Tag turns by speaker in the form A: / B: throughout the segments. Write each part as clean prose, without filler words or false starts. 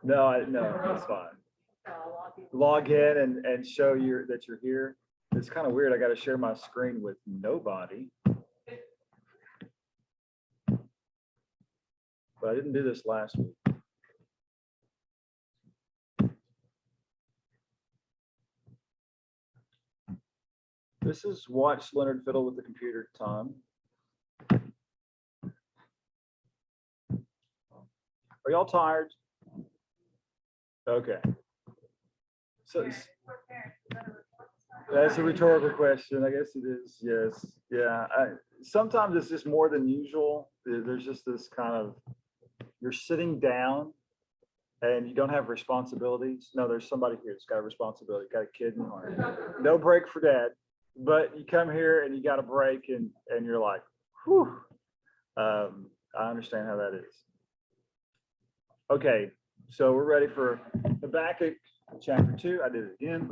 A: No, that's fine. Log in and show that you're here. It's kind of weird. I got to share my screen with nobody. But I didn't do this last week. This is Watch Leonard fiddle with the computer time. Are y'all tired? Okay. So that's a rhetorical question. I guess it is. Yes. Yeah. Sometimes it's just more than usual. There's just this kind of, you're sitting down and you don't have responsibilities. No, there's somebody here that's got a responsibility, got a kid in the arm. No break for dad. But you come here and you got a break and you're like, whew. I understand how that is. Okay, so we're ready for Habakkuk chapter 2. I did it again.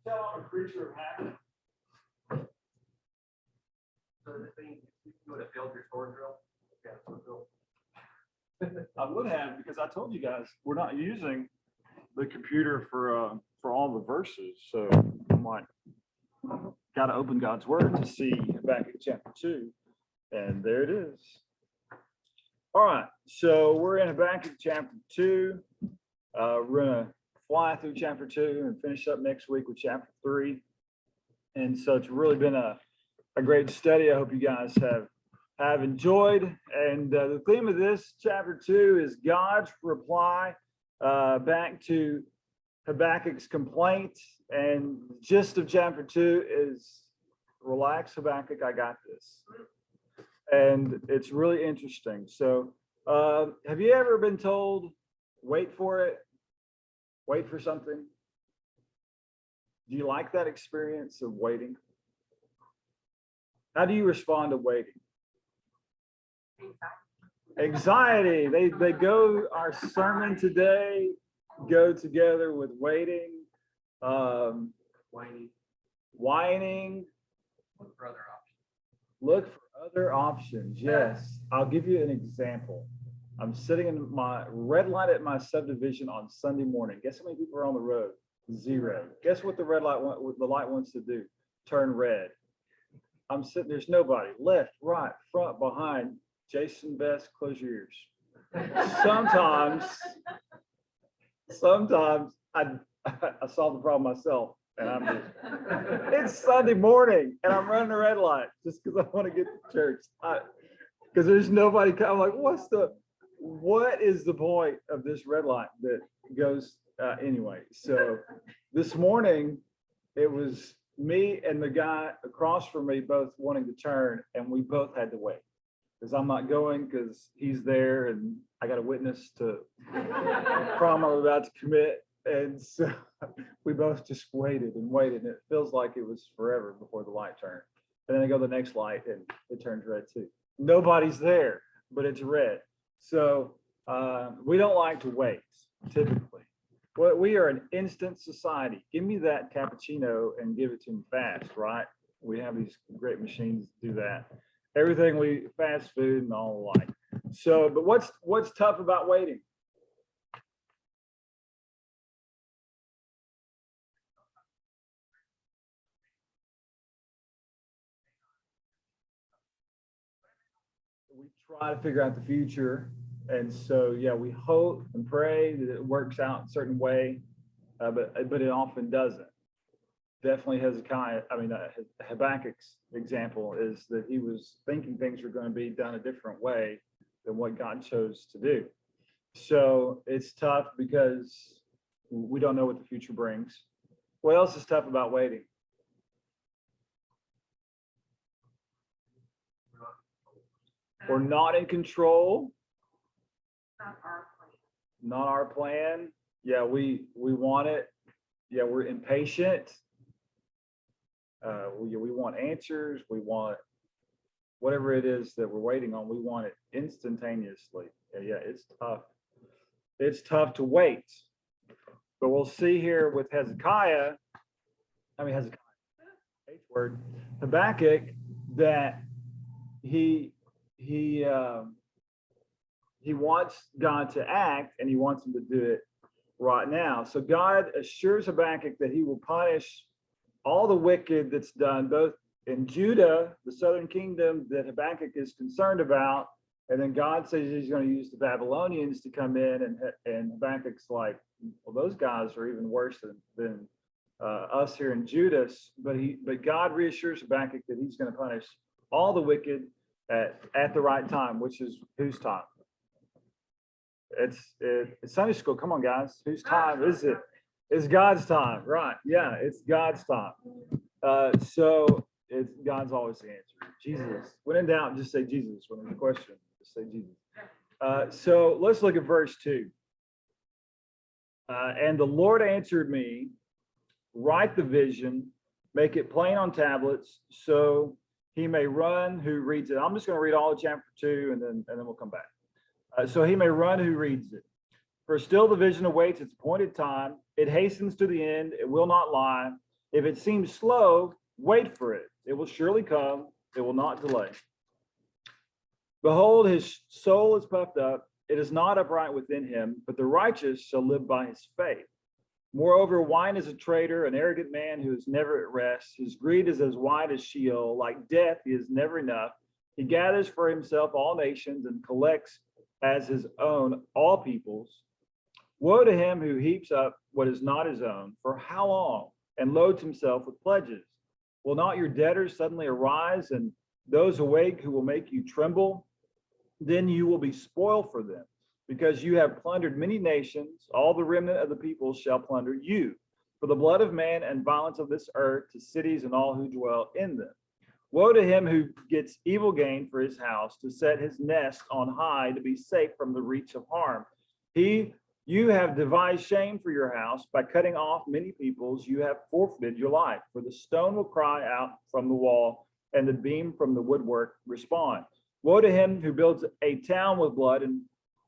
A: Tell I'm a creature of habit.
B: So the thing, you would have failed your sword drill?
A: I would have, because I told you guys we're not using the computer for all the verses. So I'm like, got to open God's word to see Habakkuk chapter 2, and there it is. All right, so we're in Habakkuk chapter 2. We're gonna fly through chapter 2 and finish up next week with chapter 3. And so it's really been a great study. I hope you guys have enjoyed. And the theme of this chapter 2 is God's reply back to Habakkuk's complaint. And the gist of chapter 2 is, relax, Habakkuk, I got this. And it's really interesting. So have you ever been told, wait for it, wait for something? Do you like that experience of waiting? How do you respond to waiting? Anxiety. They go, our sermon today go together with waiting, whining.
B: Look for other options.
A: Look for other options. Yes. I'll give you an example. I'm sitting in my red light at my subdivision on Sunday morning. Guess how many people are on the road? 0. Guess what the light wants to do? Turn red. I'm sitting, there's nobody. Left, right, front, behind. Jason Best, close your ears. Sometimes I solve the problem myself, and it's Sunday morning, and I'm running a red light just because I want to get to church. Because there's nobody. I'm like, what is the point of this red light that goes anyway? So this morning, it was me and the guy across from me both wanting to turn, and we both had to wait. Because I'm not going because he's there and I got a witness to a crime I'm about to commit. And so we both just waited and waited. And it feels like it was forever before the light turned. And then I go to the next light and it turns red too. Nobody's there, but it's red. So we don't like to wait typically. Well, we are an instant society. Give me that cappuccino and give it to me fast, right? We have these great machines to do that. Everything fast food and all the like. So, but what's tough about waiting? We try to figure out the future, and so yeah, we hope and pray that it works out in a certain way, but it often doesn't. Definitely Habakkuk's example is that he was thinking things were going to be done a different way than what God chose to do. So it's tough because we don't know what the future brings. What else is tough about waiting? We're not in control. Not our plan. Yeah, we want it. Yeah, we're impatient. We want answers. We want whatever it is that we're waiting on. We want it instantaneously. Yeah, it's tough. It's tough to wait. But we'll see here with Habakkuk, that he he wants God to act, and he wants him to do it right now. So God assures Habakkuk that he will punish all the wicked that's done, both in Judah, the southern kingdom that Habakkuk is concerned about, and then God says he's going to use the Babylonians to come in, and Habakkuk's like, well, those guys are even worse than us here in Judah. But God reassures Habakkuk that he's going to punish all the wicked at the right time, which is whose time? It's Sunday school. Come on, guys. Whose time is it? It's God's time, right? Yeah, it's God's time. So it's God's always the answer. Jesus. When in doubt, just say Jesus. When there's a question, just say Jesus. So let's look at verse 2. And the Lord answered me, write the vision, make it plain on tablets, so he may run who reads it. I'm just going to read all of chapter 2, and then we'll come back. So he may run who reads it. For still the vision awaits its appointed time. It hastens to the end. It will not lie. If it seems slow, wait for it. It will surely come. It will not delay. Behold, his soul is puffed up. It is not upright within him, but the righteous shall live by his faith. Moreover, wine is a traitor, an arrogant man who is never at rest. His greed is as wide as Sheol. Like death, he is never enough. He gathers for himself all nations and collects as his own all peoples. Woe to him who heaps up what is not his own. For how long? And loads himself with pledges. Will not your debtors suddenly arise, and those awake who will make you tremble? Then you will be spoiled for them, because you have plundered many nations. All the remnant of the people shall plunder you. For the blood of man and violence of this earth to cities and all who dwell in them. Woe to him who gets evil gain for his house, to set his nest on high, to be safe from the reach of harm. You have devised shame for your house. By cutting off many peoples, you have forfeited your life. For the stone will cry out from the wall, and the beam from the woodwork respond. Woe to him who builds a town with blood and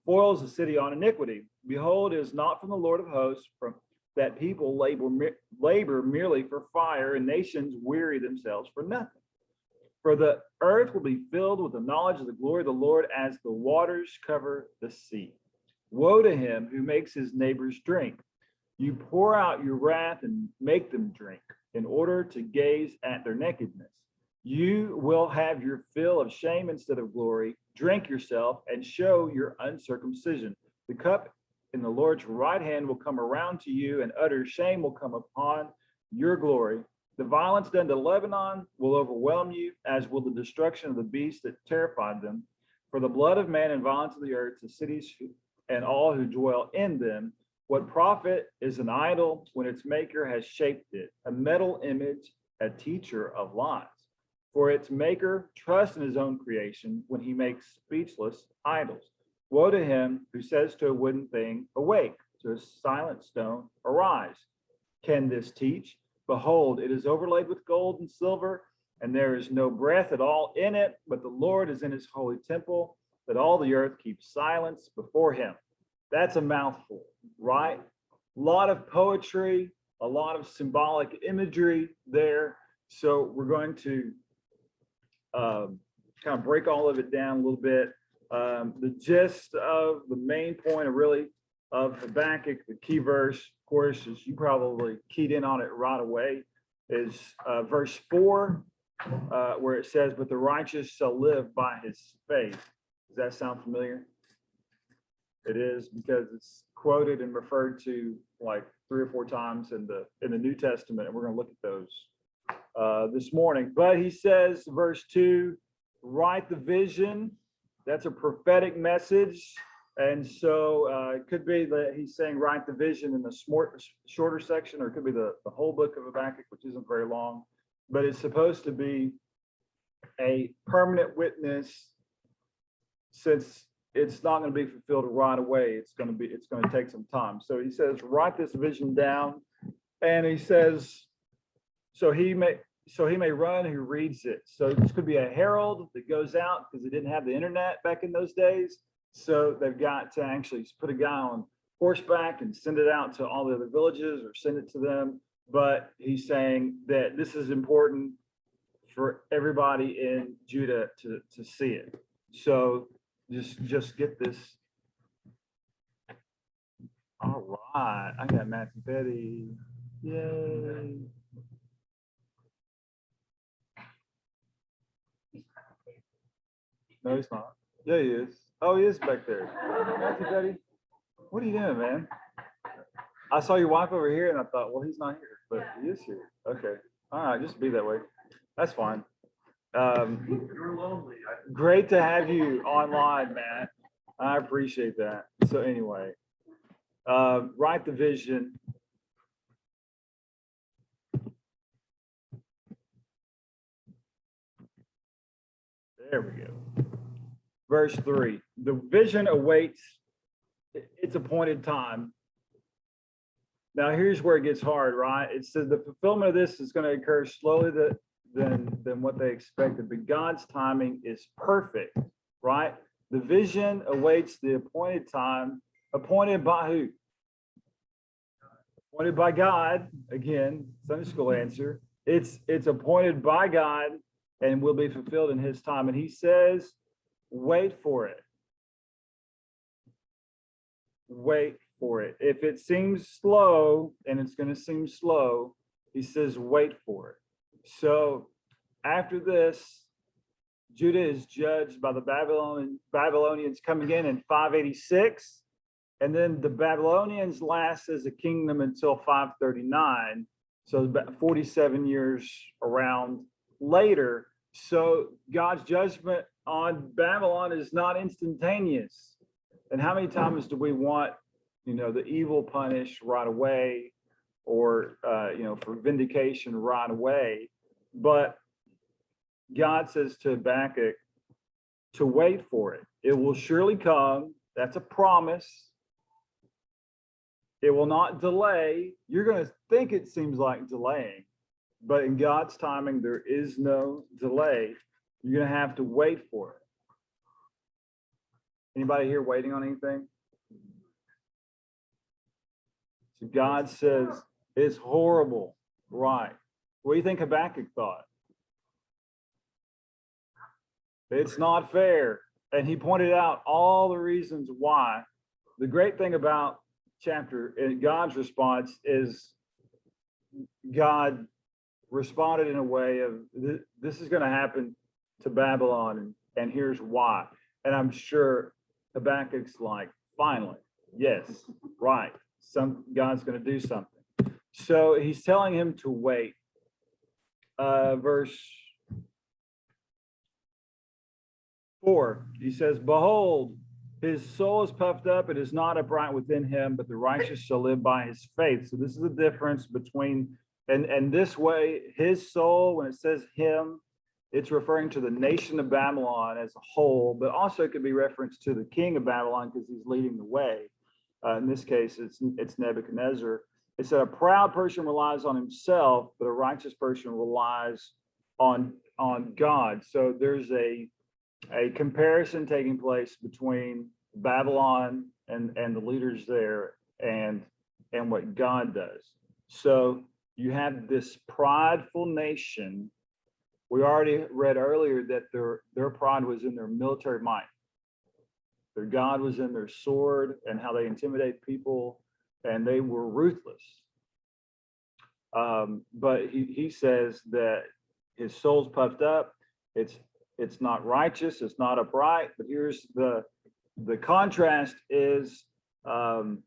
A: foils a city on iniquity. Behold, it is not from the Lord of hosts that people labor merely for fire, and nations weary themselves for nothing. For the earth will be filled with the knowledge of the glory of the Lord as the waters cover the sea. Woe to him who makes his neighbors drink. You pour out your wrath and make them drink in order to gaze at their nakedness. You will have your fill of shame instead of glory. Drink yourself and show your uncircumcision. The cup in the Lord's right hand will come around to you, and utter shame will come upon your glory. The violence done to Lebanon will overwhelm you, as will the destruction of the beast that terrified them. For the blood of man and violence of the earth, the cities and all who dwell in them. What profit is an idol when its maker has shaped it, a metal image, a teacher of lies? For its maker trusts in his own creation when he makes speechless idols. Woe to him who says to a wooden thing, awake, to a silent stone, arise. Can this teach? Behold, it is overlaid with gold and silver, and there is no breath at all in it, but the Lord is in his holy temple, that all the earth keeps silence before him. That's a mouthful, right? A lot of poetry, a lot of symbolic imagery there. So we're going to kind of break all of it down a little bit. The gist of the main point of Habakkuk, the key verse, of course, as you probably keyed in on it right away, is verse 4, where it says, but the righteous shall live by his faith. Does that sound familiar? It is, because it's quoted and referred to like 3 or 4 times in the New Testament, and we're going to look at those this morning. But he says, verse 2, write the vision. That's a prophetic message. And so it could be that he's saying write the vision in the shorter section, or it could be the whole book of Habakkuk, which isn't very long. But it's supposed to be a permanent witness, since it's not going to be fulfilled right away. It's going to take some time. So he says, write this vision down. And he says, so he may run who reads it. So this could be a herald that goes out, because they didn't have the internet back in those days. So they've got to actually put a guy on horseback and send it out to all the other villages, or send it to them. But he's saying that this is important for everybody in Judah to see it. So just get this. All right, I got Matthew Petty. Yay. No, he's not. Yeah, he is. Oh, he is back there. Matthew Petty, what are you doing, man? I saw your wife over here and I thought, well, he's not here, but he is here. Okay. All right, just be that way. That's fine.
B: You're lonely.
A: Great to have you online, Matt. I appreciate that. So anyway, write the vision. There we go. Verse 3. The vision awaits its appointed time. Now here's where it gets hard, right? It says the fulfillment of this is going to occur slowly than what they expected, but God's timing is perfect, right? The vision awaits the appointed time, appointed by who? Appointed by God. Again, Sunday school answer. It's appointed by God and will be fulfilled in his time. And he says, wait for it. Wait for it. If it seems slow, and it's going to seem slow, he says, wait for it. So after this, Judah is judged by the Babylonians coming in 586. And then the Babylonians last as a kingdom until 539. So about 47 years around later. So God's judgment on Babylon is not instantaneous. And how many times do we want, the evil punished right away, or, for vindication right away? But God says to Habakkuk to wait for it. It will surely come. That's a promise. It will not delay. You're going to think it seems like delaying, but in God's timing, there is no delay. You're going to have to wait for it. Anybody here waiting on anything? So God says it's horrible, right? What do you think Habakkuk thought? It's not fair. And he pointed out all the reasons why. The great thing about chapter and God's response is God responded in a way of this is going to happen to Babylon, and here's why. And I'm sure Habakkuk's like, finally, yes, right. God's going to do something. So he's telling him to wait. Verse 4, he says, behold, his soul is puffed up, it is not upright within him, but the righteous shall live by his faith. So this is the difference between, and this way, his soul, when it says him, it's referring to the nation of Babylon as a whole, but also it could be referenced to the king of Babylon because he's leading the way. In this case, it's Nebuchadnezzar. It said a proud person relies on himself, but a righteous person relies on God. So there's a comparison taking place between Babylon and the leaders there and what God does. So you have this prideful nation. We already read earlier that their pride was in their military might. Their God was in their sword and how they intimidate people, and they were ruthless. But he says that his soul's puffed up. It's not righteous. It's not upright. But here's the contrast is the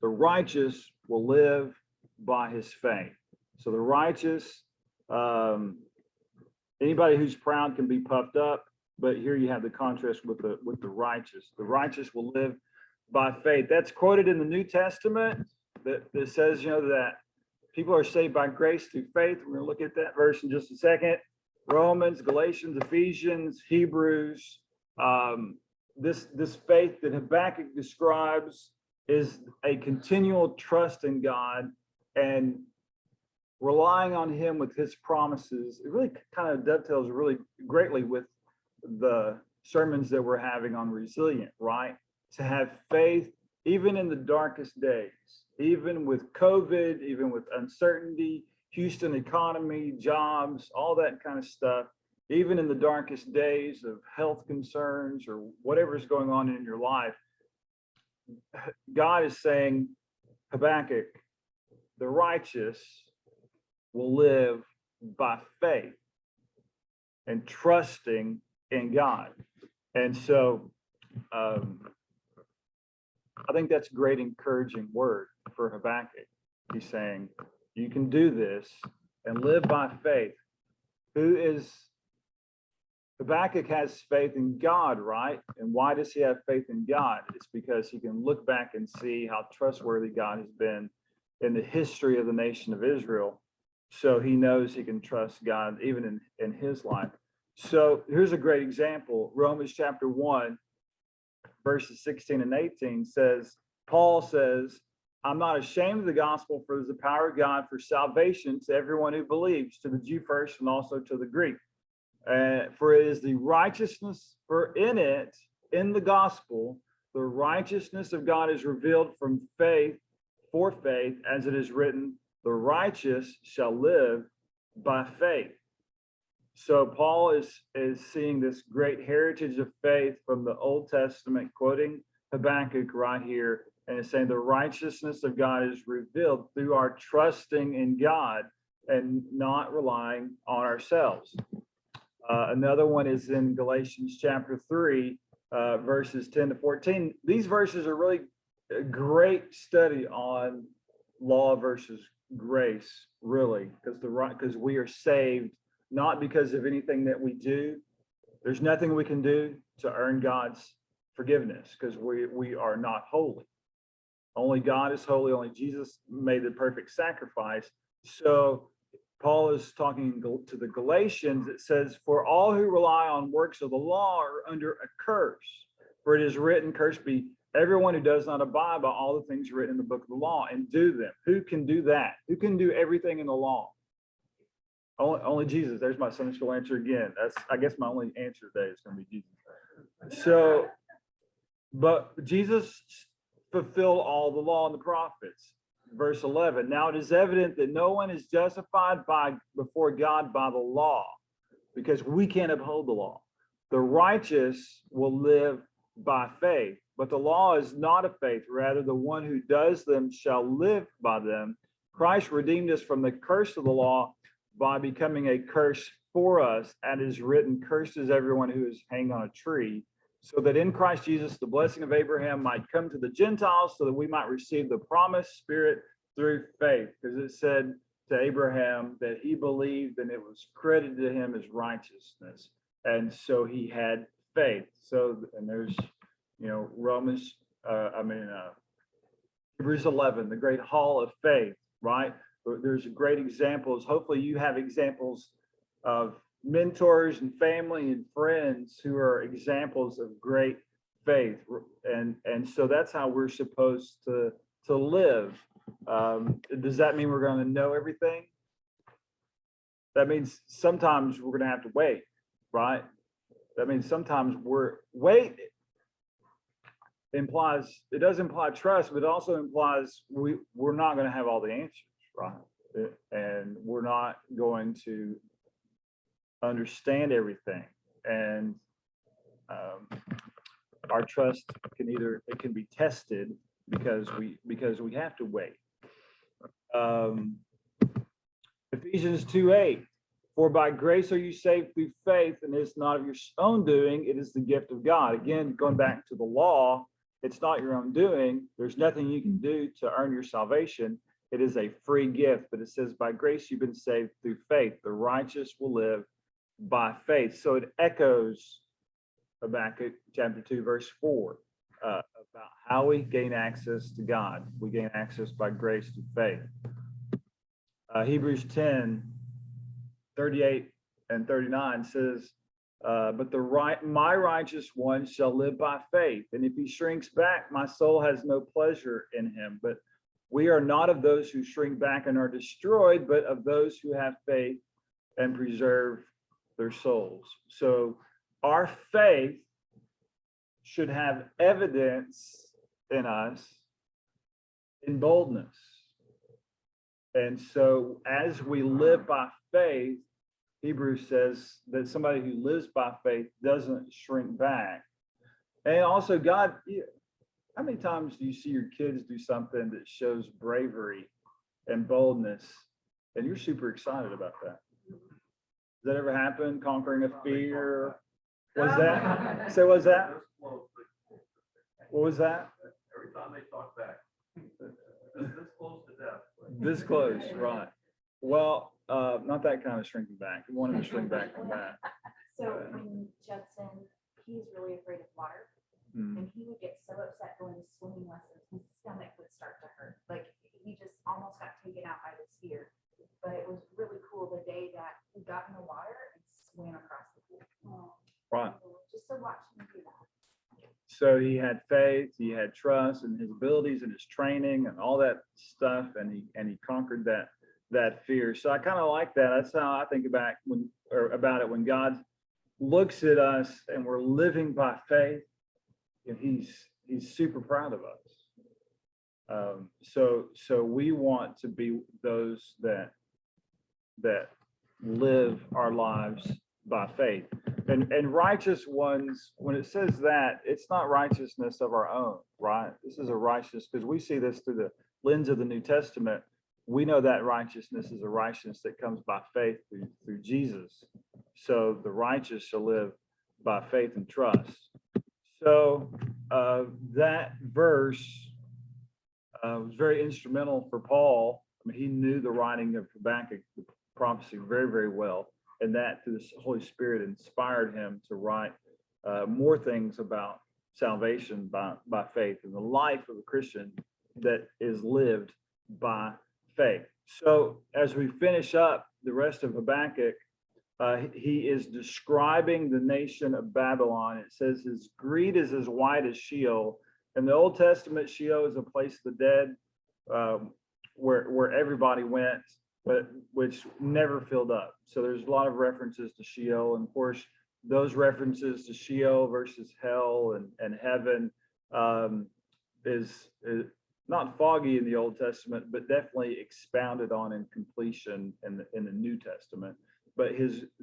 A: righteous will live by his faith. So the righteous, anybody who's proud can be puffed up. But here you have the contrast with the righteous. The righteous will live by faith. That's quoted in the New Testament that says, that people are saved by grace through faith. We're going to look at that verse in just a second. Romans, Galatians, Ephesians, Hebrews. This faith that Habakkuk describes is a continual trust in God and relying on him with his promises. It really kind of dovetails really greatly with the sermons that we're having on resilient, right? To have faith even in the darkest days, even with COVID, even with uncertainty, Houston economy, jobs, all that kind of stuff. even in the darkest days of health concerns or whatever is going on in your life, God is saying, Habakkuk, the righteous will live by faith and trusting in God. And so I think that's a great encouraging word for Habakkuk. He's saying, you can do this and live by faith. Habakkuk has faith in God, right? And why does he have faith in God? It's because he can look back and see how trustworthy God has been in the history of the nation of Israel. So he knows he can trust God even in his life. So here's a great example. Romans chapter 1, verses 16 and 18 says, Paul says, I'm not ashamed of the gospel, for there's the power of God for salvation to everyone who believes, to the Jew first and also to the Greek. For it is the righteousness, in the gospel, the righteousness of God is revealed from faith, for faith, as it is written, the righteous shall live by faith. So Paul is seeing this great heritage of faith from the Old Testament, quoting Habakkuk right here, and is saying the righteousness of God is revealed through our trusting in God and not relying on ourselves. Another one is in Galatians chapter 3, verses 10 to 14. These verses are really a great study on law versus grace, really, because we are saved not because of anything that we do. There's nothing we can do to earn God's forgiveness, because we are not holy. Only God is holy. Only Jesus made the perfect sacrifice. So Paul is talking to the Galatians. It says, for all who rely on works of the law are under a curse. For it is written, cursed be everyone who does not abide by all the things written in the book of the law and do them. Who can do that? Who can do everything in the law? Only Jesus. There's my Sunday school answer again. That's, I guess, my only answer today is going to be Jesus. So, but Jesus fulfilled all the law and the prophets. Verse 11, now it is evident that no one is justified before God by the law, because we can't uphold the law. The righteous will live by faith, but the law is not of faith. Rather, the one who does them shall live by them. Christ redeemed us from the curse of the law by becoming a curse for us, and is written, cursed is everyone who is hanged on a tree, so that in Christ Jesus the blessing of Abraham might come to the Gentiles, so that we might receive the promised Spirit through faith. Because it said to Abraham that he believed and it was credited to him as righteousness, and so he had faith. So, and there's, Hebrews 11, the great hall of faith, right? There's great examples. Hopefully you have examples of mentors and family and friends who are examples of great faith. And so that's how we're supposed to live. Does that mean we're going to know everything? That means sometimes we're going to have to wait, right? That means sometimes wait implies, it does imply trust, but it also implies we're not going to have all the answers, right? And we're not going to understand everything. And our trust can be tested because we have to wait. Ephesians 2:8, for by grace are you saved through faith, and it's not of your own doing, it is the gift of God. Again, going back to the law, it's not your own doing. There's nothing you can do to earn your salvation. It is a free gift, but it says by grace you've been saved through faith. The righteous will live by faith. So it echoes Habakkuk chapter 2, verse 4, about how we gain access to God. We gain access by grace through faith. Hebrews 10, 38 and 39 says, but my righteous one shall live by faith, and if he shrinks back, my soul has no pleasure in him. But we are not of those who shrink back and are destroyed, but of those who have faith and preserve their souls. So our faith should have evidence in us in boldness. And so as we live by faith, Hebrews says that somebody who lives by faith doesn't shrink back. And also, God, how many times do you see your kids do something that shows bravery and boldness, and you're super excited about that? Does that ever happen? Conquering a fear? Was that? So was that? What was that?
B: Every time they talk back. This close to death.
A: This close, right. Well, not that kind of shrinking back. We want him to shrink back from that.
C: So when Judson, he's really afraid of water, and he would get so upset going to swimming lessons, his stomach would start to hurt. Like he just almost got taken out by this fear. But it was really cool the day that he got in the water and swam across the pool.
A: Right.
C: Just to watch him do that.
A: So he had faith, he had trust in his abilities and his training and all that stuff, and he conquered that fear. So I kind of like that. That's how I think about it when God looks at us and we're living by faith. He's super proud of us. So we want to be those that live our lives by faith. And righteous ones, when it says that, it's not righteousness of our own, right? This is a righteousness, because we see this through the lens of the New Testament. We know that righteousness is a righteousness that comes by faith through Jesus. So the righteous shall live by faith and trust. So that verse was very instrumental for Paul. I mean, he knew the writing of Habakkuk, the prophecy, very, very well. And that through the Holy Spirit inspired him to write more things about salvation by faith and the life of a Christian that is lived by faith. So as we finish up the rest of Habakkuk, he is describing the nation of Babylon. It says his greed is as white as Sheol. In the Old Testament, Sheol is a place of the dead where everybody went, but which never filled up. So there's a lot of references to Sheol. And of course, those references to Sheol versus hell and heaven is not foggy in the Old Testament, but definitely expounded on in completion in the New Testament. But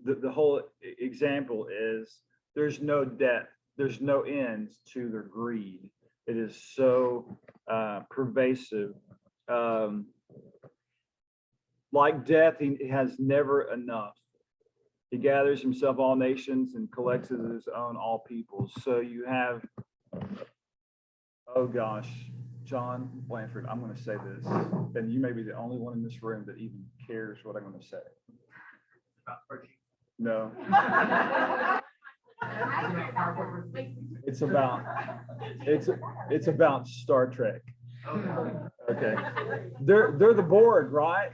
A: the whole example is there's no depth, there's no ends to their greed. It is so pervasive. Like death, he has never enough. He gathers himself all nations and collects as his own all peoples. So you have, oh gosh, John Blanford, I'm going to say this, and you may be the only one in this room that even cares what I'm going to say. No. It's about Star Trek. Okay. They're the board, right?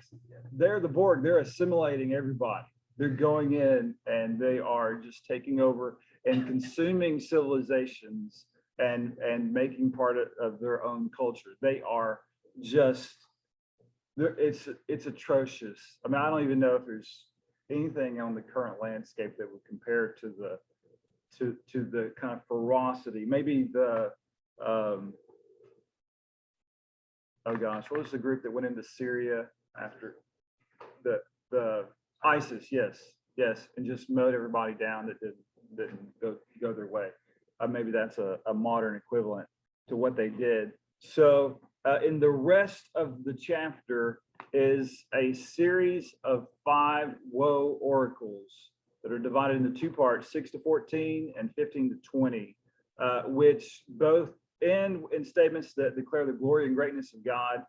A: They're the board. They're assimilating everybody. They're going in and they are just taking over and consuming civilizations and making part of their own culture. They are just, it's atrocious. I mean, I don't even know if there's anything on the current landscape that would compare to the kind of ferocity. Maybe the oh gosh, what was the group that went into Syria after the ISIS? Yes, and just mowed everybody down that didn't go their way. Maybe that's a modern equivalent to what they did. So in the rest of the chapter is a series of 5 woe oracles that are divided into 2 parts, 6 to 14 and 15 to 20, which both end in statements that declare the glory and greatness of God,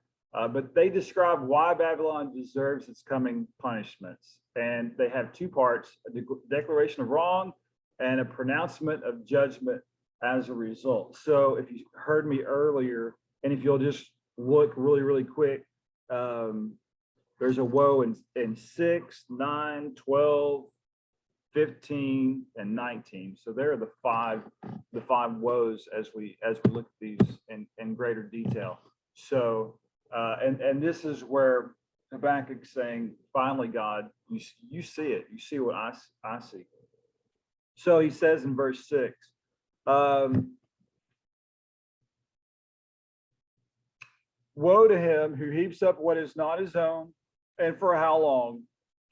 A: but they describe why Babylon deserves its coming punishments. And they have 2 parts, a declaration of wrong and a pronouncement of judgment as a result. So if you heard me earlier, and if you'll just look really, really quick, there's a woe in 6, 9, 12, 15, and 19. So there are the five woes as we look at these in greater detail. So and this is where Habakkuk's saying, finally, God, you see it. You see what I see. So he says in verse 6, woe to him who heaps up what is not his own, and for how long?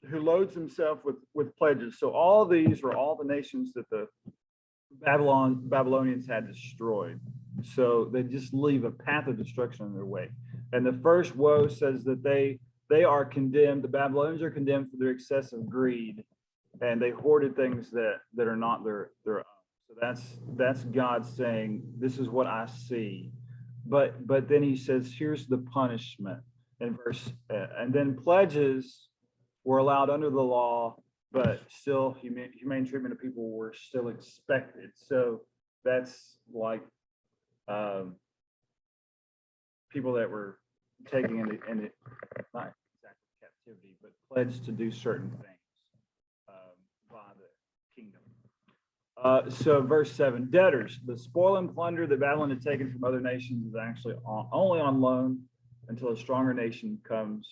A: who loads himself with pledges. So all these are all the nations that the Babylonians had destroyed. So they just leave a path of destruction in their way. And the first woe says that they are condemned. The Babylonians are condemned for their excessive greed, and they hoarded things that are not their own. So that's God saying, this is what I see. But then he says, here's the punishment in verse, and then pledges were allowed under the law, but still humane treatment of people were still expected. So that's like people that were taken into not exactly captivity, but pledged to do certain things by the kingdom. So verse 7, debtors, the spoil and plunder that Babylon had taken from other nations is actually only on loan until a stronger nation comes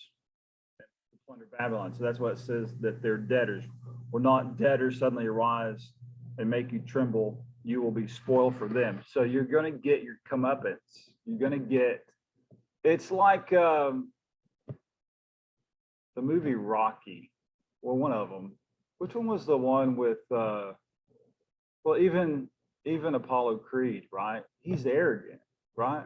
A: to plunder Babylon. So that's what it says, that they're debtors. Will not debtors suddenly arise and make you tremble? You will be spoiled for them. So you're going to get your comeuppance. You're going to get, it's like the movie Rocky, or one of them. Which one was the one with, well, even Apollo Creed, right? He's arrogant, right?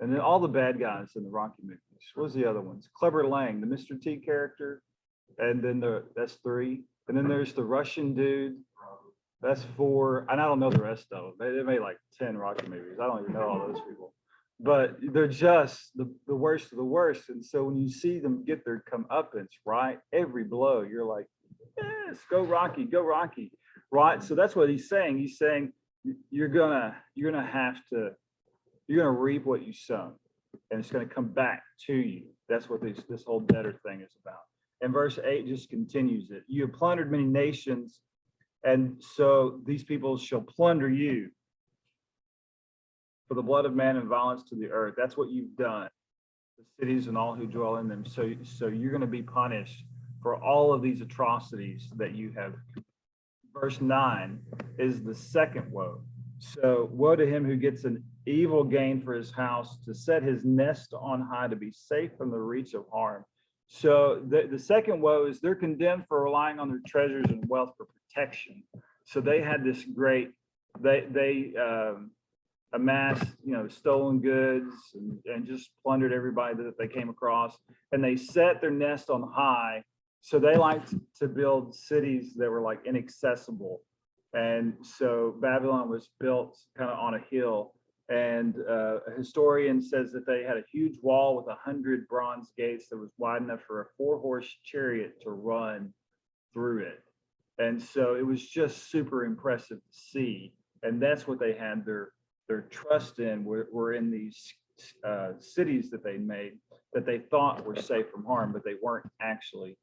A: And then all the bad guys in the Rocky movies. What was the other ones? Clubber Lang, the Mr. T character. And then that's 3. And then there's the Russian dude. That's 4. And I don't know the rest of them. They made like 10 Rocky movies. I don't even know all those people. But they're just the worst of the worst. And so when you see them get their comeuppance, right? Every blow, you're like, yes, go Rocky, right? So that's what he's saying. He's saying you're gonna reap what you sow, and it's gonna come back to you. That's what this whole debtor thing is about. And verse 8 just continues it. You have plundered many nations, and so these people shall plunder you for the blood of man and violence to the earth. That's what you've done, the cities and all who dwell in them. So you're going to be punished for all of these atrocities that you have. Verse 9 is the second woe. So woe to him who gets an evil gain for his house, to set his nest on high, to be safe from the reach of harm. So the second woe is they're condemned for relying on their treasures and wealth for protection. So they had this great, they amassed, stolen goods and just plundered everybody that they came across. And they set their nest on high. So they liked to build cities that were like inaccessible. And so Babylon was built kind of on a hill. And a historian says that they had a huge wall with 100 bronze gates that was wide enough for a 4-horse chariot to run through it. And so it was just super impressive to see. And that's what they had their trust in, were in these cities that they made that they thought were safe from harm, but they weren't actually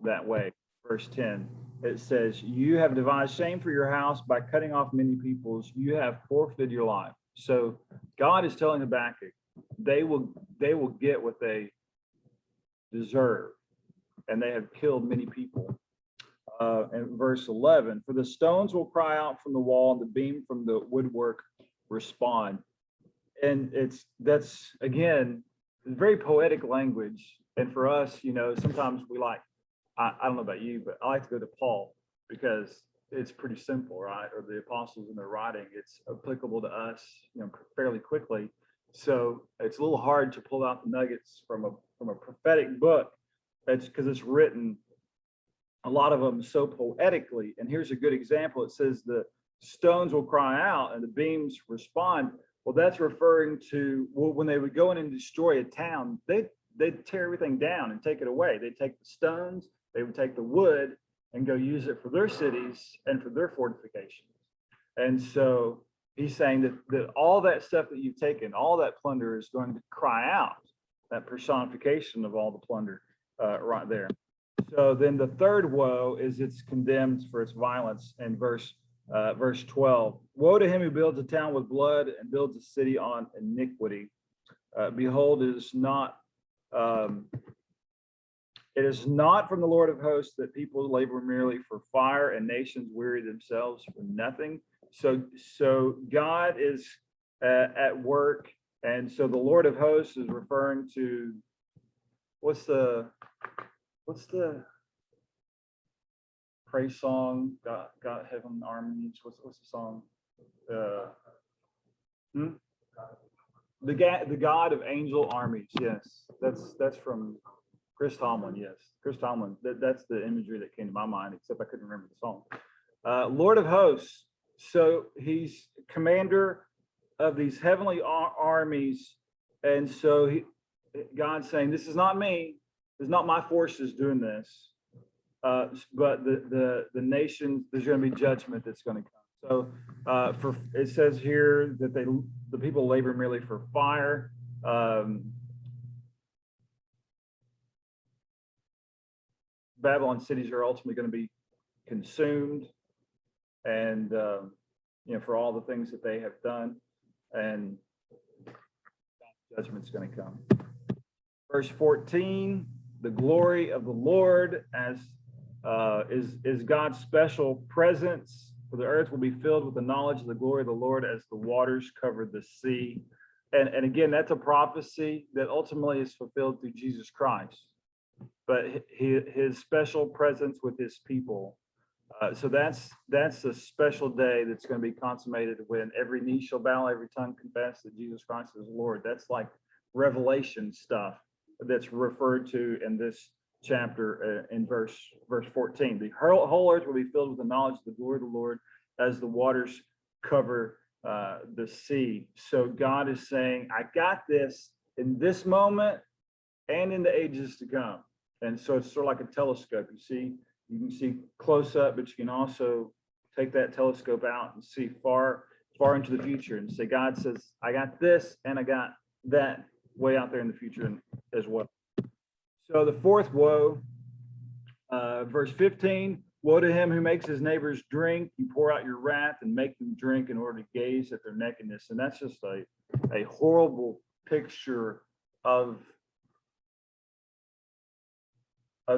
A: that way. Verse 10, it says, you have devised shame for your house by cutting off many peoples. You have forfeited your life. So God is telling Habakkuk, they will get what they deserve, and they have killed many people. And verse 11, for the stones will cry out from the wall, and the beam from the woodwork respond. And that's again very poetic language. And for us, sometimes we like, I don't know about you, but I like to go to Paul because it's pretty simple, right? Or the apostles in their writing, it's applicable to us, fairly quickly. So it's a little hard to pull out the nuggets from a prophetic book. It's because it's written, a lot of them, so poetically. And here's a good example. It says the stones will cry out and the beams respond. Well, that's referring to, when they would go in and destroy a town, they'd tear everything down and take it away. They'd take the stones, they would take the wood and go use it for their cities and for their fortifications. And so he's saying that all that stuff that you've taken, all that plunder is going to cry out, that personification of all the plunder right there. So then the third woe is it's condemned for its violence in verse 12. Woe to him who builds a town with blood and builds a city on iniquity. Behold, it is not from the Lord of hosts that people labor merely for fire and nations weary themselves for nothing. So God is at work. And so the Lord of hosts is referring to, what's the praise song, God Heaven Armies. What's the song? The God of Angel Armies. Yes, that's from Chris Tomlin. Yes, Chris Tomlin. That's the imagery that came to my mind, except I couldn't remember the song. Lord of hosts. So he's commander of these heavenly armies. And so God's saying, this is not me. It's not my forces doing this. But the nations, there's going to be judgment that's going to come. So it says here that the people labor merely for fire. Babylon cities are ultimately going to be consumed, and for all the things that they have done, and judgment's going to come. Verse 14, the glory of the Lord is God's special presence. For the earth will be filled with the knowledge of the glory of the Lord as the waters cover the sea. And again, that's a prophecy that ultimately is fulfilled through Jesus Christ. But his special presence with his people. So that's a special day that's going to be consummated when every knee shall bow, every tongue confess that Jesus Christ is Lord. That's like Revelation stuff that's referred to in this chapter in verse 14. The whole earth will be filled with the knowledge of the glory of the Lord as the waters cover the sea. So God is saying, I got this in this moment and in the ages to come. And so it's sort of like a telescope. You can see close up, but you can also take that telescope out and see far into the future and say, God says, I got this and I got that way out there in the future as well. So the fourth woe, verse 15, woe to him who makes his neighbors drink. You pour out your wrath and make them drink in order to gaze at their nakedness. And that's just a horrible picture of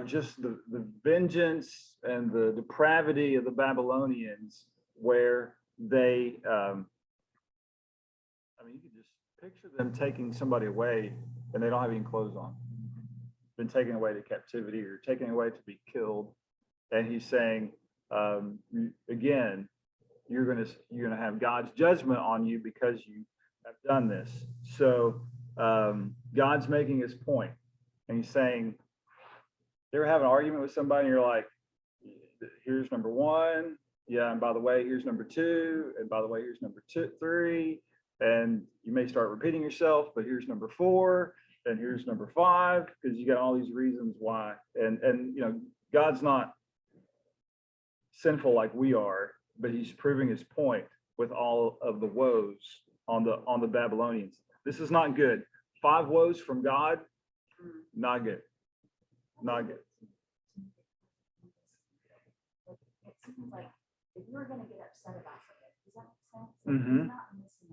A: just the vengeance and the depravity of the Babylonians, where they, you could just picture them taking somebody away and they don't have any clothes on, been taken away to captivity or taken away to be killed. And he's saying, again, you're gonna have God's judgment on you because you have done this. So God's making his point, and he's saying, you ever have an argument with somebody and you're like, here's number one, yeah, and by the way, here's number two, and by the way, here's number three, and you may start repeating yourself, but here's number four, and here's number five, because you got all these reasons why. And God's not sinful like we are, but he's proving his point with all of the woes on the Babylonians. This is not good. 5 woes from God, not good. Not good.
C: It seems like if you're going to get upset about something, does that make sense?
A: Mm-hmm.
C: He's not missing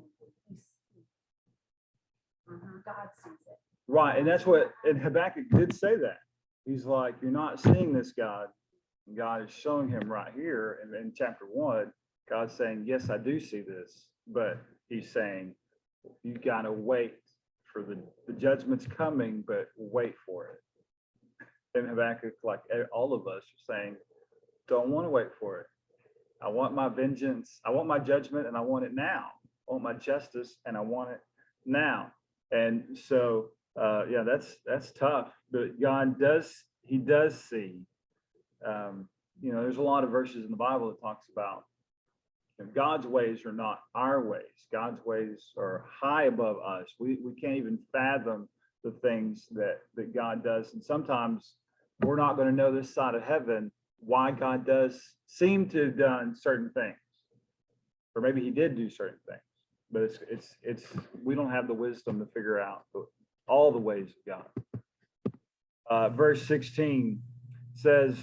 C: anything. God sees it.
A: Right, and that's what, and Habakkuk did say that. He's like, you're not seeing this, God. And God is showing him right here in chapter 1. God's saying, yes, I do see this, but he's saying, you got to wait for the judgment's coming, but wait for it. And Habakkuk, like all of us, are saying, don't want to wait for it. I want my vengeance. I want my judgment, and I want it now. I want my justice, and I want it now. And so, that's tough. But God does see. There's a lot of verses in the Bible that talks about God's ways are not our ways. God's ways are high above us. We can't even fathom the things that God does. And sometimes we're not going to know this side of heaven why God does seem to have done certain things, or maybe he did do certain things, but it's we don't have the wisdom to figure out all the ways of God. Verse 16 says,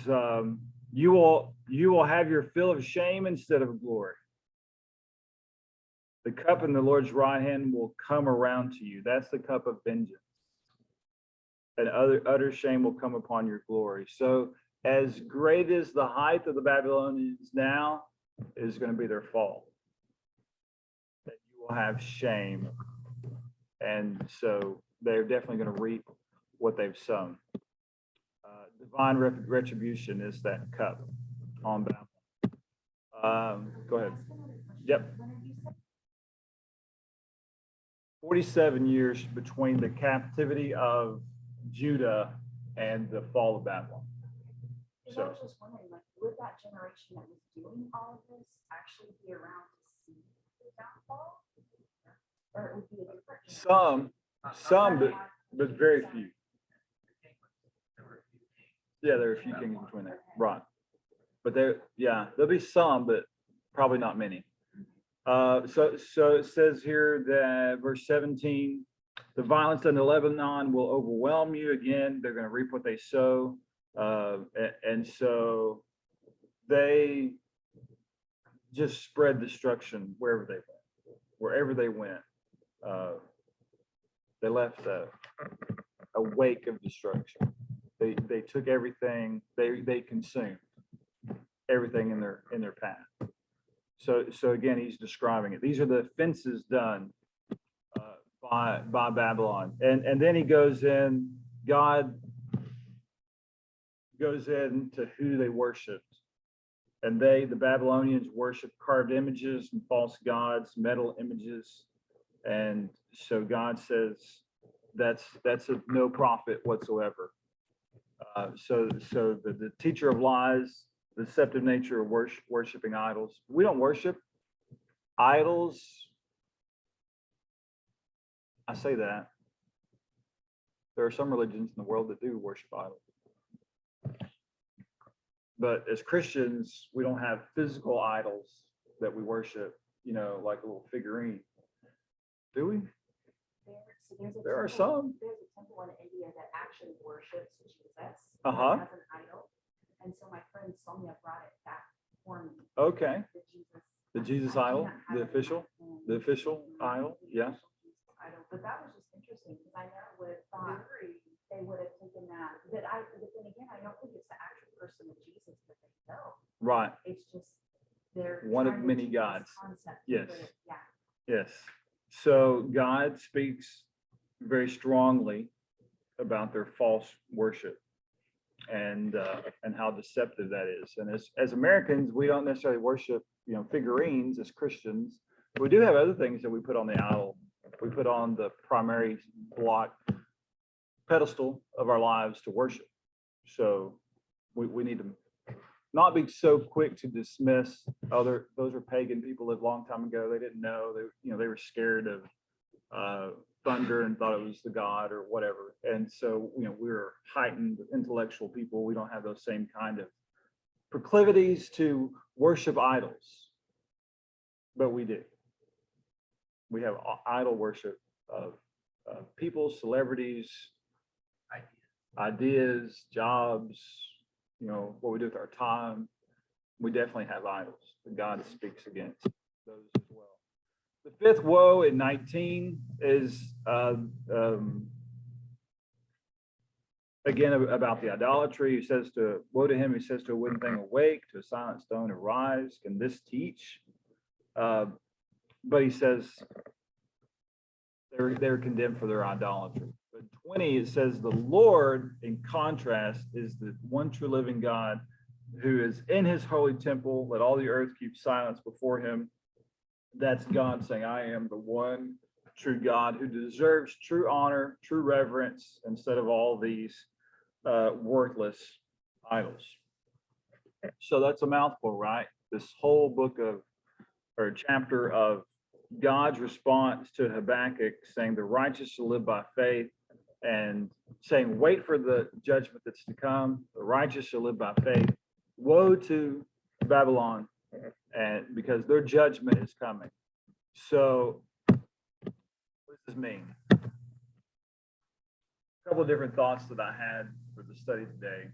A: you will have your fill of shame instead of glory. The cup in the Lord's right hand will come around to you. That's the cup of vengeance. And utter shame will come upon your glory. So as great as the height of the Babylonians now is going to be their fall, that you will have shame. And so they're definitely going to reap what they've sown. Divine retribution is that cup. on Babylon. Go ahead. Yep. 47 years between the captivity of Judah and the fall of Babylon.
C: And I was just wondering, like, would that generation that was doing all of this actually be around to see the downfall? Or it would be a different generation?
A: Some, but very few. Yeah, there are a few kings between there, right? But there'll be some, but probably not many. So it says here that verse 17, the violence in the Lebanon will overwhelm you again. They're going to reap what they sow. And so they just spread destruction wherever they went. Wherever they went, they left a wake of destruction. They took everything, they consumed everything in their path. So again, he's describing it. These are the offenses done by Babylon. And then he goes in, God goes into who they worshiped. And the Babylonians worship carved images and false gods, metal images. And so God says that's of no profit whatsoever. So the teacher of lies, the deceptive nature of worshiping idols. We don't worship idols. I say that. There are some religions in the world that do worship idols. But as Christians, we don't have physical idols that we worship, like a little figurine. Do we? There are some.
C: There's a temple in India that actually worships Jesus as
A: Uh-huh.
C: an idol. And so my friend Sonia brought it back for me.
A: Okay.
C: The
A: The Jesus idol, the official idol, yeah.
C: Idol. But that was just interesting because I never would have thought they would have taken that. But then again, I don't think it's the actual person of Jesus that they know.
A: Right.
C: It's just they're
A: One of
C: trying to
A: many
C: take this
A: gods.
C: concept,
A: Yes.
C: put it- Yeah.
A: Yes. So God speaks very strongly about their false worship and how deceptive that is. And as Americans, we don't necessarily worship, figurines as Christians. We do have other things that we put on the idol. We put on the primary block pedestal of our lives to worship. So we need to not be so quick to dismiss those are pagan people lived a long time ago. They didn't know. They were scared of thunder and thought it was the god or whatever. And so, we're heightened intellectual people. We don't have those same kind of proclivities to worship idols, but we do. We have idol worship of people, celebrities, ideas, jobs, what we do with our time. We definitely have idols that God speaks against those as well. The fifth woe in 19 is again about the idolatry. He says woe to him who says to a wooden thing awake, to a silent stone arise. Can this teach? But he says they're condemned for their idolatry. But 20, it says the Lord, in contrast, is the one true living God who is in his holy temple. Let all the earth keep silence before him. That's God saying, I am the one true God who deserves true honor, true reverence, instead of all these worthless idols. So that's a mouthful, right? This whole book or chapter of God's response to Habakkuk saying the righteous shall live by faith, and saying wait for the judgment that's to come. The righteous shall live by faith. Woe to Babylon, and because their judgment is coming. So what does this mean? A couple of different thoughts that I had for the study today.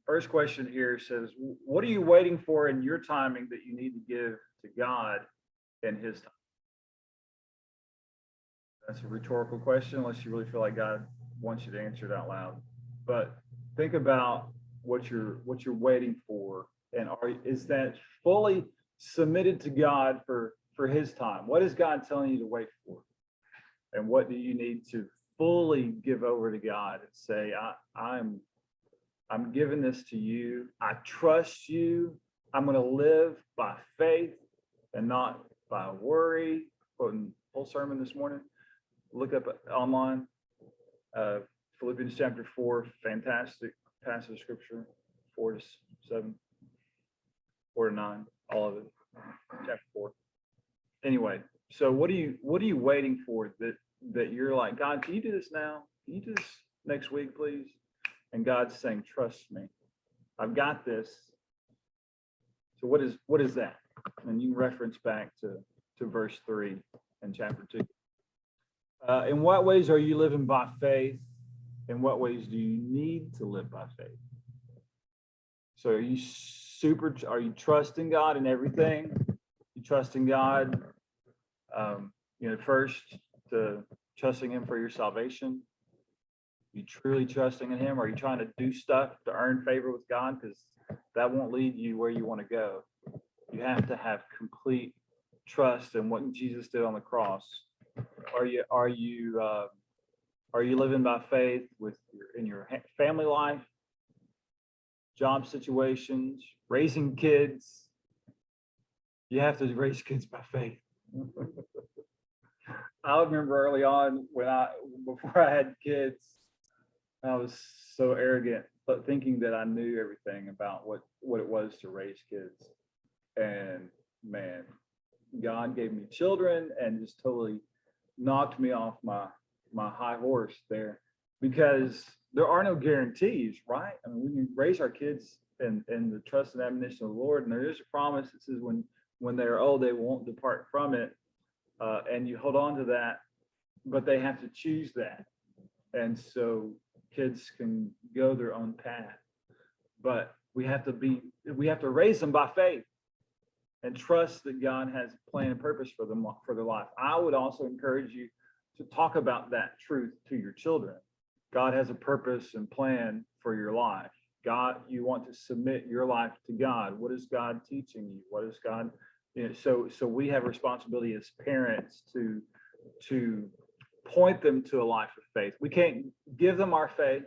A: First question here says, what are you waiting for in your timing that you need to give to God in his time? That's a rhetorical question, unless you really feel like God wants you to answer it out loud. But think about what you're waiting for, and is that fully submitted to God for his time? What is God telling you to wait for? And what do you need to fully give over to God and say, I'm giving this to you. I trust you. I'm going to live by faith and not by worry. Quoting whole sermon this morning. Look up online. Philippians chapter 4, fantastic passage of scripture, 4 to 7, 4 to 9, all of it. Chapter 4. Anyway, so what are you waiting for that you're like, God, can you do this now? Can you do this next week, please? And God's saying, trust me. I've got this. So what is that? And you can reference back to verse 3 in chapter 2. In what ways are you living by faith? In what ways do you need to live by faith? So are you trusting God in everything? You trusting God, first to trusting him for your salvation? You truly trusting in him? Are you trying to do stuff to earn favor with God? Because that won't lead you where you want to go. You have to have complete trust in what Jesus did on the cross. Are you living by faith in your family life, job situations, raising kids? You have to raise kids by faith. I remember early on before I had kids, I was so arrogant, but thinking that I knew everything about what it was to raise kids. And man, God gave me children and just totally knocked me off my high horse there, because there are no guarantees, right? I mean, we can raise our kids in the trust and admonition of the Lord, and there is a promise that says when they are old, they won't depart from it, and you hold on to that, but they have to choose that. And so kids can go their own path, but we have to raise them by faith and trust that God has a plan and purpose for them, for their life. I would also encourage you to talk about that truth to your children. God has a purpose and plan for your life. God, you want to submit your life to God. What is God teaching you? What is God, so we have a responsibility as parents to point them to a life of faith. We can't give them our faith,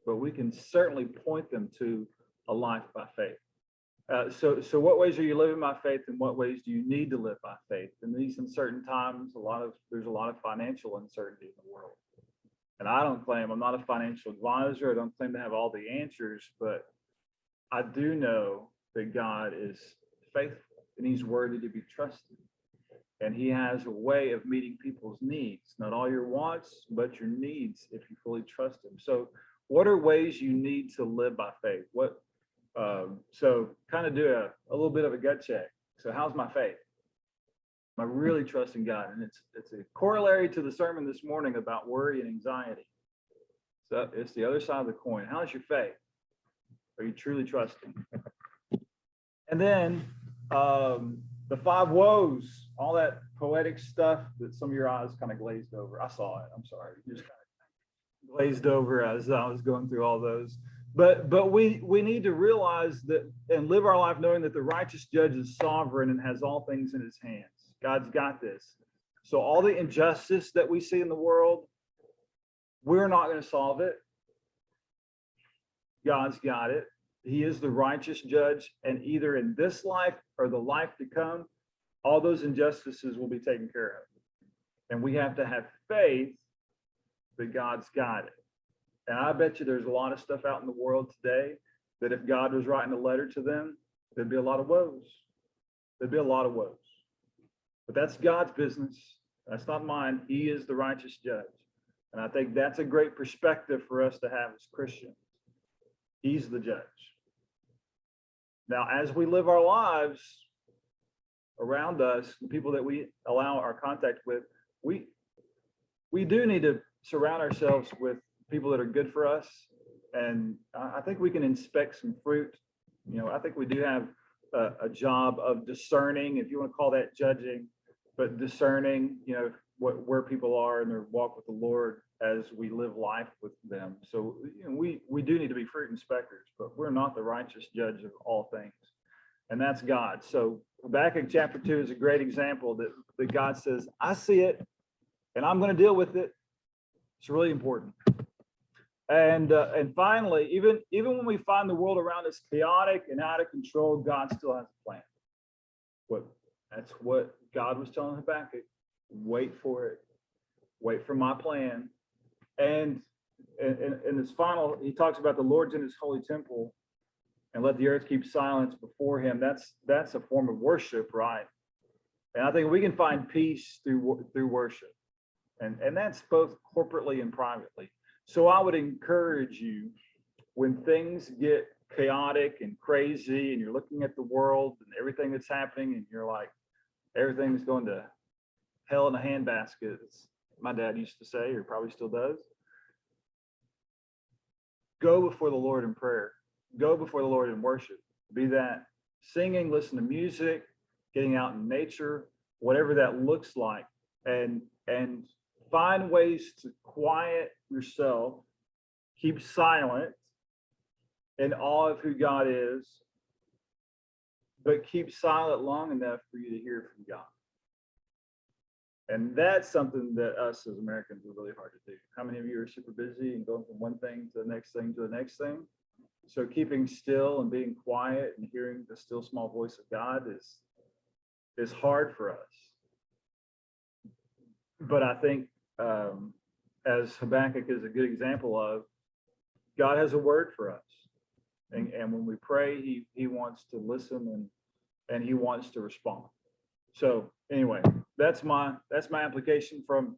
A: but we can certainly point them to a life by faith. So what ways are you living by faith, and what ways do you need to live by faith? In these uncertain times, there's a lot of financial uncertainty in the world. And I'm not a financial advisor. I don't claim to have all the answers, but I do know that God is faithful and he's worthy to be trusted. And he has a way of meeting people's needs, not all your wants, but your needs if you fully trust him. So what are ways you need to live by faith? So kind of do a little bit of a gut check. So how's my faith? Am I really trusting God? And it's a corollary to the sermon this morning about worry and anxiety. So it's the other side of the coin. How's your faith? Are you truly trusting? And then the 5 woes, all that poetic stuff that some of your eyes kind of glazed over. I saw it. I'm sorry. Just kind of glazed over as I was going through all those. But we need to realize that and live our life knowing that the righteous judge is sovereign and has all things in his hands. God's got this. So all the injustice that we see in the world, we're not going to solve it. God's got it. He is the righteous judge, and either in this life or the life to come, all those injustices will be taken care of. And we have to have faith that God's got it. And I bet you there's a lot of stuff out in the world today that if God was writing a letter to them, there'd be a lot of woes. There'd be a lot of woes. But that's God's business. That's not mine. He is the righteous judge. And I think that's a great perspective for us to have as Christians. He's the judge. Now, as we live our lives around us, the people that we allow our contact with, we do need to surround ourselves with people that are good for us. And I think we can inspect some fruit. I think we do have a job of discerning, if you want to call that judging, but discerning, where people are in their walk with the Lord as we live life with them. So we do need to be fruit inspectors, but we're not the righteous judge of all things. And that's God. So Habakkuk chapter 2 is a great example that God says, I see it and I'm going to deal with it. It's really important. And finally, even when we find the world around us chaotic and out of control, God still has a plan. That's what God was telling Habakkuk. Wait for it. Wait for my plan. And in this final, he talks about the Lord's in his holy temple, and let the earth keep silence before him. That's a form of worship, right? And I think we can find peace through worship. And that's both corporately and privately. So I would encourage you, when things get chaotic and crazy and you're looking at the world and everything that's happening and you're like, everything's going to hell in a handbasket, as my dad used to say, or probably still does. Go before the Lord in prayer. Go before the Lord in worship. Be that singing, listen to music, getting out in nature, whatever that looks like, and find ways to quiet yourself, keep silent in awe of who God is, but keep silent long enough for you to hear from God. And that's something that us as Americans are really hard to do. How many of you are super busy and going from one thing to the next thing to the next thing? So keeping still and being quiet and hearing the still small voice of God is hard for us. But I think as Habakkuk is a good example of, God has a word for us. And when we pray, he wants to listen and he wants to respond. So anyway, that's my application from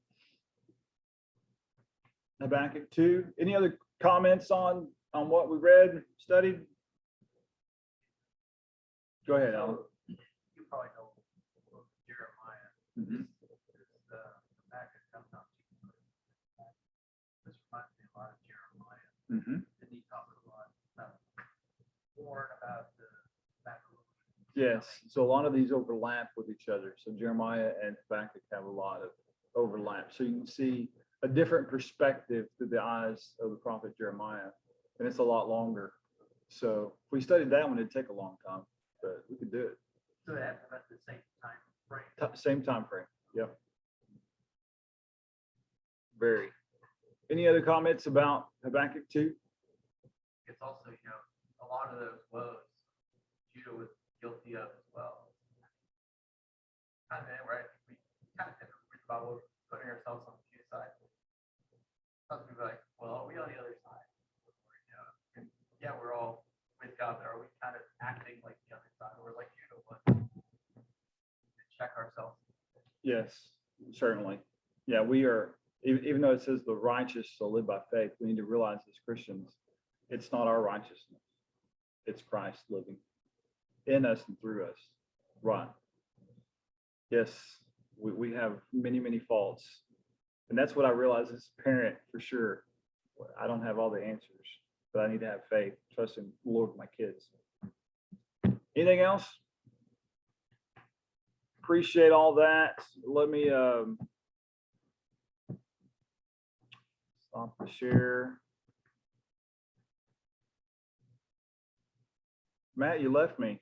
A: Habakkuk 2. Any other comments on what we read, studied? Go ahead, Alan.
B: You probably know Jeremiah.
A: Mm-hmm.
B: Habakkuk comes out. This reminds me a lot of Jeremiah.
A: Mm-hmm.
B: And he talks a lot about warn about the Babylonians.
A: Yes, so a lot of these overlap with each other. So Jeremiah and Habakkuk have a lot of overlap. So you can see a different perspective through the eyes of the prophet Jeremiah, and it's a lot longer. So if we studied that one, it'd take a long time, but we could do it.
B: So that's about the same time frame.
A: Same time frame. Yep. Very. Any other comments about Habakkuk 2?
B: It's also, a lot of those woes Judah was guilty of as well. And then where I think we kind of tend to read the Bible, putting ourselves on the few sides. Some people are like, well, are we on the other side? And yeah, we're all with God, but are we kind of acting like the other side? Or like Judah was? Check ourselves.
A: Yes, certainly. Yeah, we are, even though it says the righteous shall live by faith, we need to realize as Christians, it's not our righteousness. It's Christ living in us and through us. Right. Yes, we have many, many faults. And that's what I realize as a parent, for sure. I don't have all the answers, but I need to have faith, trust in the Lord with my kids. Anything else? Appreciate all that. Let me stop the share. Matt, you left me.